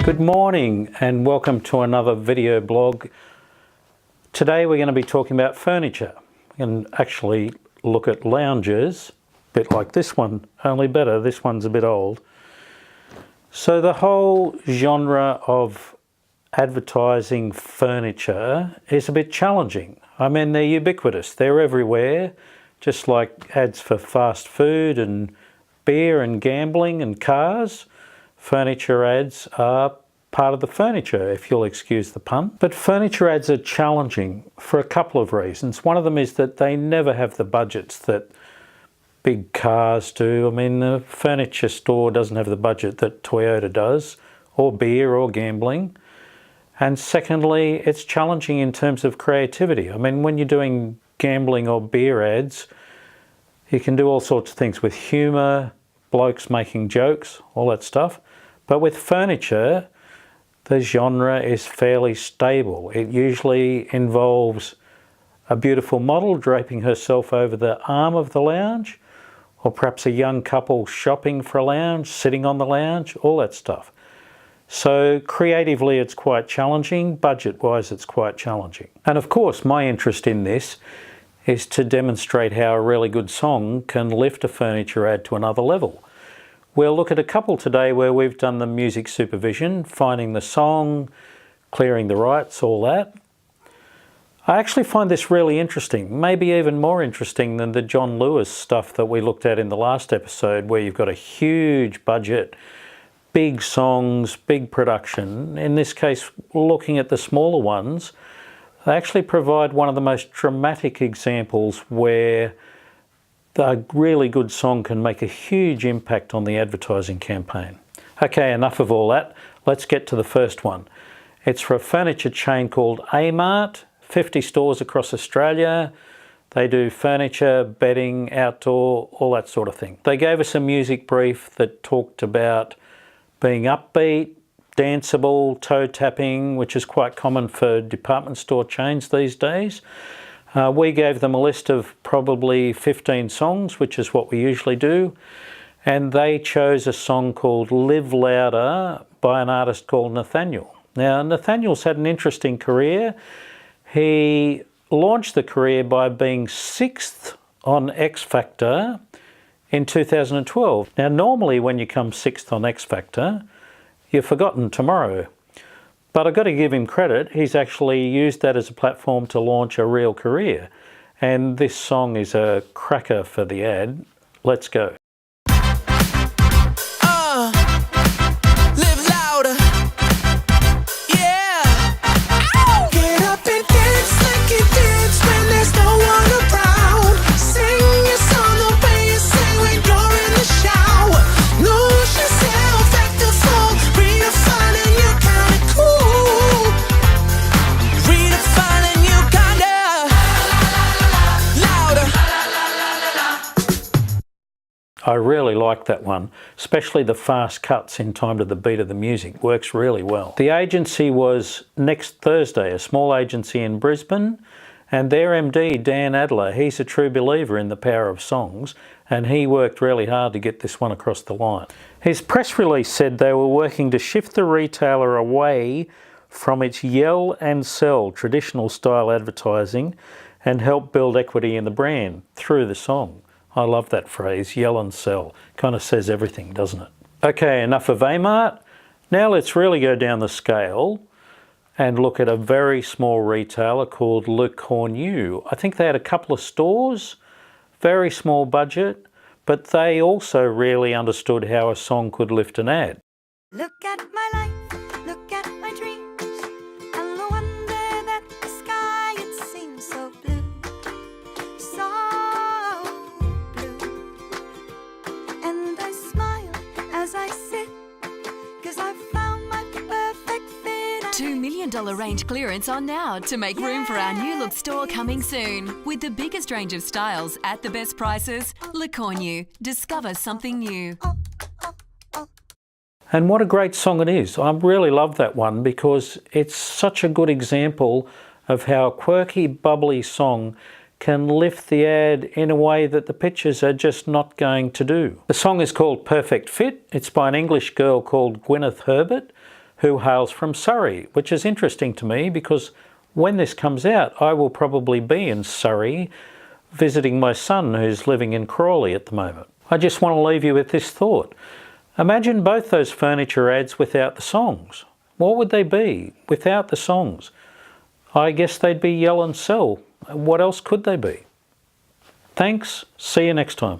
Good morning and welcome to another video blog. Today we're going to be talking about furniture and actually look at lounges, a bit like this one, only better. This one's a bit old. So the whole genre of advertising furniture is a bit challenging. I mean, they're ubiquitous, they're everywhere, just like ads for fast food and beer and gambling and cars. Furniture ads are part of the furniture, if you'll excuse the pun. But furniture ads are challenging for a couple of reasons. One of them is that they never have the budgets that big cars do. I mean, the furniture store doesn't have the budget that Toyota does, or beer or gambling. And secondly, it's challenging in terms of creativity. I mean, when you're doing gambling or beer ads, you can do all sorts of things with humour, blokes making jokes, all that stuff. But with furniture, the genre is fairly stable. It usually involves a beautiful model draping herself over the arm of the lounge, or perhaps a young couple shopping for a lounge, sitting on the lounge, all that stuff. So creatively it's quite challenging, budget-wise it's quite challenging. And of course my interest in this is to demonstrate how a really good song can lift a furniture ad to another level. We'll look at a couple today where we've done the music supervision, finding the song, clearing the rights, all that. I actually find this really interesting, maybe even more interesting than the John Lewis stuff that we looked at in the last episode, where you've got a huge budget, big songs, big production. In this case, looking at the smaller ones, they actually provide one of the most dramatic examples where a really good song can make a huge impact on the advertising campaign. Okay, enough of all that. Let's get to the first one. It's for a furniture chain called A-Mart, 50 stores across Australia. They do furniture, bedding, outdoor, all that sort of thing. They gave us a music brief that talked about being upbeat, danceable, toe tapping, which is quite common for department store chains these days. We gave them a list of probably 15 songs, which is what we usually do, and they chose a song called Live Louder by an artist called Nathaniel. Now, Nathaniel's had an interesting career. He launched the career by being 6th on X Factor in 2012. Now, normally when you come 6th on X Factor, you're forgotten tomorrow. But I've got to give him credit, he's actually used that as a platform to launch a real career. And this song is a cracker for the ad. Let's go. Live louder. Yeah. Ow! Get up and dance like you dance when there's no one around. Sing your song the way you sing when you're in the shower. Lose yourself at the fall, redefining you kinda cool. Redefining you kinda louder. I really like that one, especially the fast cuts in time to the beat of the music. Works really well. The agency was Next Thursday, a small agency in Brisbane, and their MD, Dan Adler, he's a true believer in the power of songs, and he worked really hard to get this one across the line. His press release said they were working to shift the retailer away from its yell and sell traditional style advertising and help build equity in the brand through the song. I love that phrase, yell and sell. Kind of says everything, doesn't it? Okay, enough of A-Mart. Now let's really go down the scale and look at a very small retailer called Le Cornu. I think they had a couple of stores, very small budget, but they also really understood how a song could lift an ad. Look at my life, look at my dreams, and the wonder that the sky, it seems so blue, so blue. And I smile as I sit, 'cause I've found my perfect fit. $2 million range clearance on now to make room for our new look store coming soon. With the biggest range of styles at the best prices, Le Cornu. Discover something new. And what a great song it is. I really love that one because it's such a good example of how a quirky, bubbly song can lift the ad in a way that the pictures are just not going to do. The song is called Perfect Fit. It's by an English girl called Gwyneth Herbert, who hails from Surrey, which is interesting to me because when this comes out, I will probably be in Surrey visiting my son who's living in Crawley at the moment. I just want to leave you with this thought. Imagine both those furniture ads without the songs. What would they be without the songs? I guess they'd be yell and sell. What else could they be? Thanks. See you next time.